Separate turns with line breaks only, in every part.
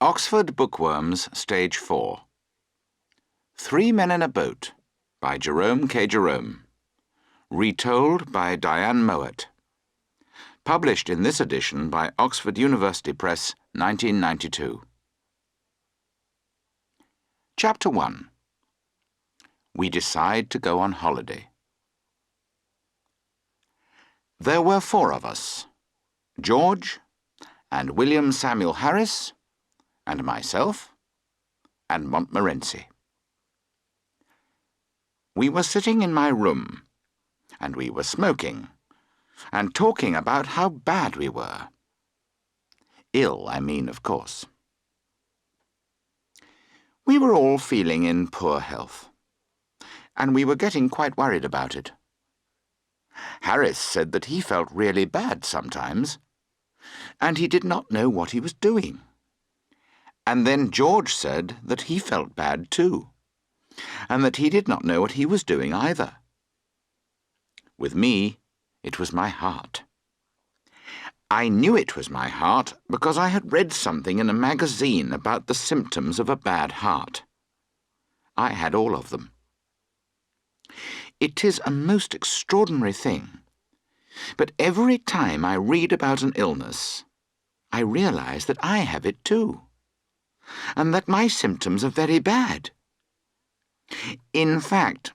Oxford Bookworms, Stage 4. 3 Men in a Boat, by Jerome K. Jerome. Retold by Diane Mowat. Published in this edition by Oxford University Press, 1992. Chapter 1. We decide to go on holiday. There were 4 of us: George, and William Samuel Harris, and myself, and Montmorency. We were sitting in my room, and we were smoking, and talking about how bad we were. Ill, I mean, of course. We were all feeling in poor health, and we were getting quite worried about it. Harris said that he felt really bad sometimes, and he did not know what he was doing. And then George said that he felt bad too, and that he did not know what he was doing either. With me, it was my heart. I knew it was my heart because I had read something in a magazine about the symptoms of a bad heart. I had all of them. It is a most extraordinary thing, but every time I read about an illness, I realize that I have it too, and that my symptoms are very bad. In fact,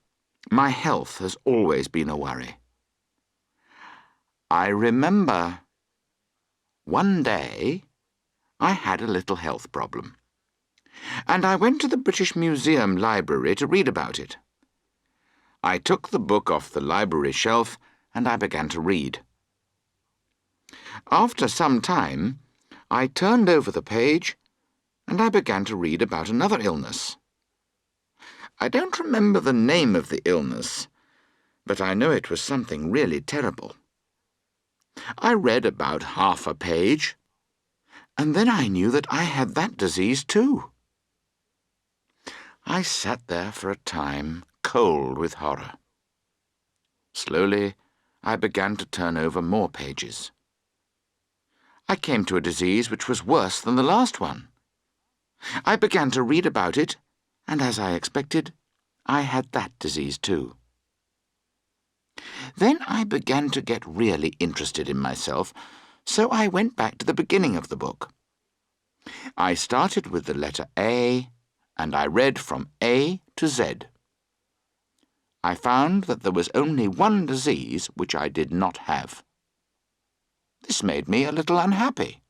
my health has always been a worry. I remember one day I had a little health problem, and I went to the British Museum library to read about it. I took the book off the library shelf and I began to read. After some time, I turned over the page and I began to read about another illness. I don't remember the name of the illness, but I know it was something really terrible. I read about half a page, and then I knew that I had that disease too. I sat there for a time, cold with horror. Slowly, I began to turn over more pages. I came to a disease which was worse than the last one. I began to read about it, and as I expected, I had that disease too. Then I began to get really interested in myself, so I went back to the beginning of the book. I started with the letter A, and I read from A to Z. I found that there was only one disease which I did not have. This made me a little unhappy.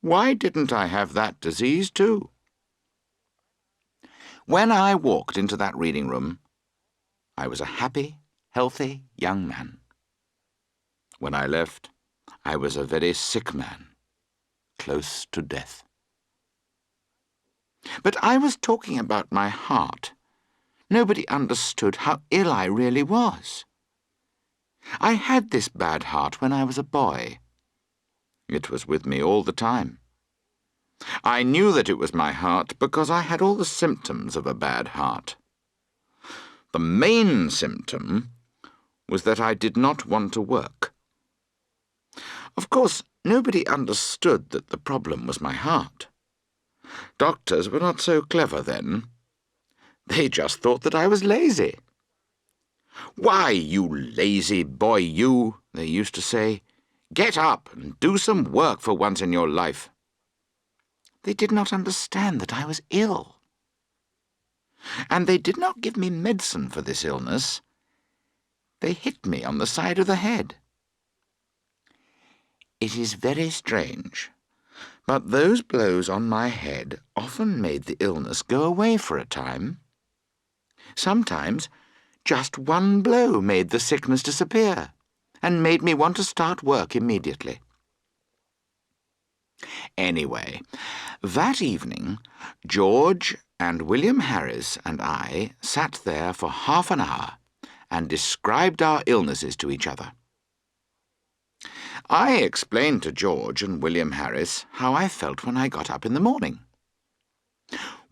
Why didn't I have that disease too? When I walked into that reading room, I was a happy, healthy young man. When I left, I was a very sick man, close to death. But I was talking about my heart. Nobody understood how ill I really was. I had this bad heart when I was a boy. It was with me all the time. I knew that it was my heart because I had all the symptoms of a bad heart. The main symptom was that I did not want to work. Of course, nobody understood that the problem was my heart. Doctors were not so clever then. They just thought that I was lazy. "Why, you lazy boy, you," they used to say. "Get up and do some work for once in your life." They did not understand that I was ill. And they did not give me medicine for this illness. They hit me on the side of the head. It is very strange, but those blows on my head often made the illness go away for a time. Sometimes just one blow made the sickness disappear and made me want to start work immediately. Anyway, that evening, George and William Harris and I sat there for half an hour and described our illnesses to each other. I explained to George and William Harris how I felt when I got up in the morning.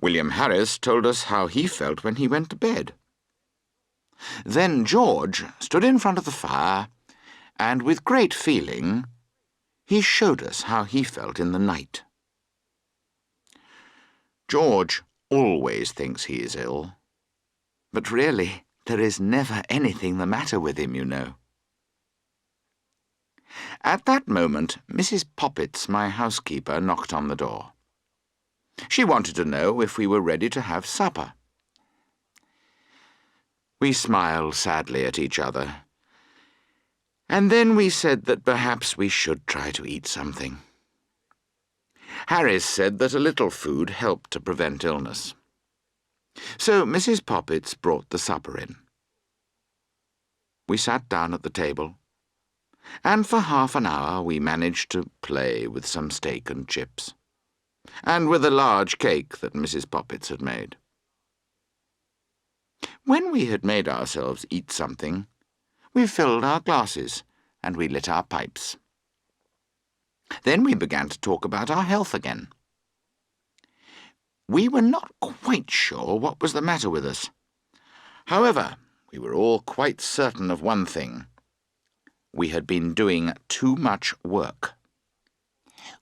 William Harris told us how he felt when he went to bed. Then George stood in front of the fire, and with great feeling, he showed us how he felt in the night. George always thinks he is ill. But really, there is never anything the matter with him, you know. At that moment, Mrs. Poppets, my housekeeper, knocked on the door. She wanted to know if we were ready to have supper. We smiled sadly at each other, and then we said that perhaps we should try to eat something. Harris said that a little food helped to prevent illness. So Mrs. Poppets brought the supper in. We sat down at the table, and for half an hour we managed to play with some steak and chips, and with a large cake that Mrs. Poppets had made. When we had made ourselves eat something, we filled our glasses and we lit our pipes. Then we began to talk about our health again. We were not quite sure what was the matter with us. However, we were all quite certain of one thing. We had been doing too much work.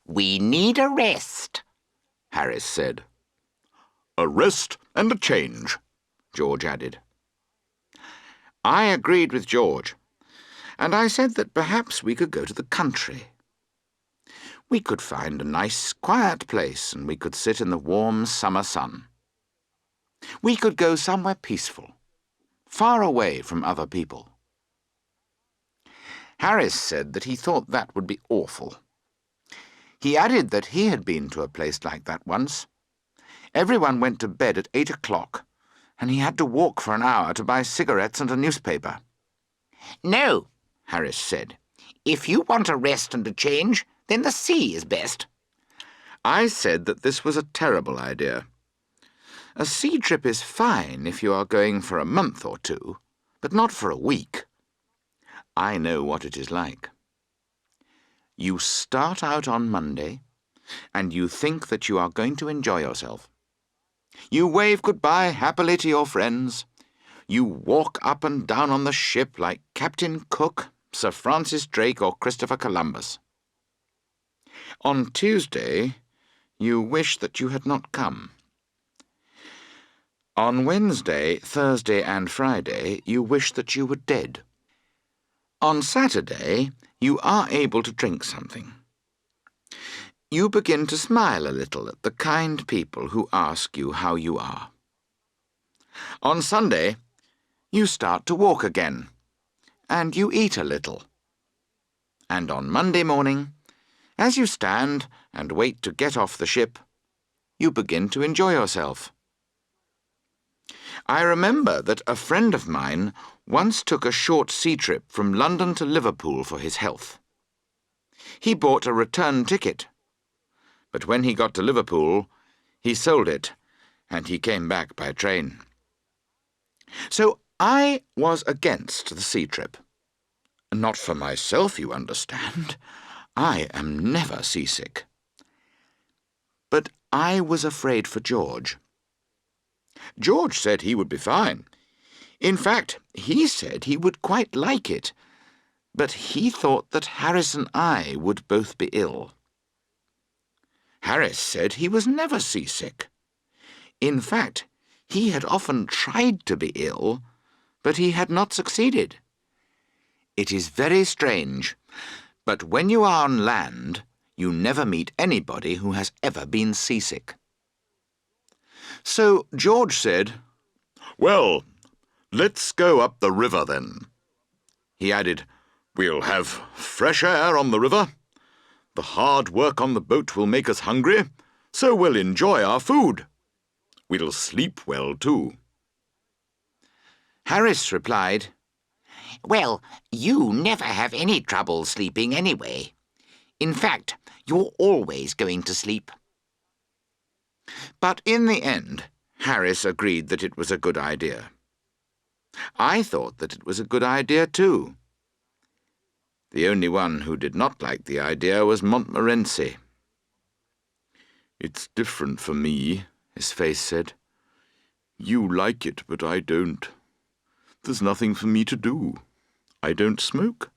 "We need a rest,"
Harris said. "A rest and a change," George added. I agreed with George, and I said that perhaps we could go to the country. We could find a nice, quiet place, and we could sit in the warm summer sun. We could go somewhere peaceful, far away from other people. Harris said that he thought that would be awful. He added that he had been to a place like that once. Everyone went to bed at 8 o'clock, and he had to walk for an hour to buy cigarettes and a newspaper.
"No,"
Harris said.
"if you want a rest and a change, then the sea is best."
I said that this was a terrible idea. A sea trip is fine if you are going for a month or two, but not for a week. I know what it is like. You start out on Monday, and you think that you are going to enjoy yourself. You wave goodbye happily to your friends. You walk up and down on the ship like Captain Cook, Sir Francis Drake, or Christopher Columbus. On Tuesday, you wish that you had not come. On Wednesday, Thursday, and Friday, you wish that you were dead. On Saturday, you are able to drink something. You begin to smile a little at the kind people who ask you how you are. On Sunday, you start to walk again, and you eat a little. And on Monday morning, as you stand and wait to get off the ship, you begin to enjoy yourself. I remember that a friend of mine once took a short sea trip from London to Liverpool for his health. He bought a return ticket, but when he got to Liverpool, he sold it, and he came back by train. So I was against the sea trip. Not for myself, you understand. I am never seasick. But I was afraid for George. George said he would be fine. In fact, he said he would quite like it, but he thought that Harris and I would both be ill. Harris said he was never seasick. In fact, he had often tried to be ill, but he had not succeeded. It is very strange, but when you are on land, you never meet anybody who has ever been seasick. So George said, "Well, let's go up the river then." He added, "We'll have fresh air on the river. The hard work on the boat will make us hungry, so we'll enjoy our food. We'll sleep well too." Harris replied,
"Well, you never have any trouble sleeping anyway. In fact, you're always going to sleep."
But in the end, Harris agreed that it was a good idea. I thought that it was a good idea too. The only one who did not like the idea was Montmorency. "It's different for me," his face said. "You like it, but I don't. There's nothing for me to do. I don't smoke.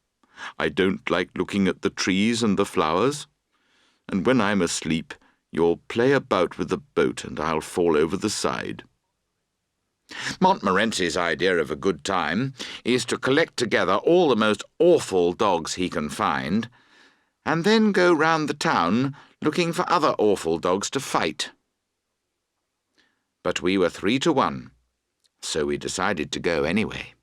I don't like looking at the trees and the flowers. And when I'm asleep, You'll play about with the boat and I'll fall over the side. Montmorency's idea of a good time is to collect together all the most awful dogs he can find, and then go round the town looking for other awful dogs to fight. But we were 3-1, so we decided to go anyway.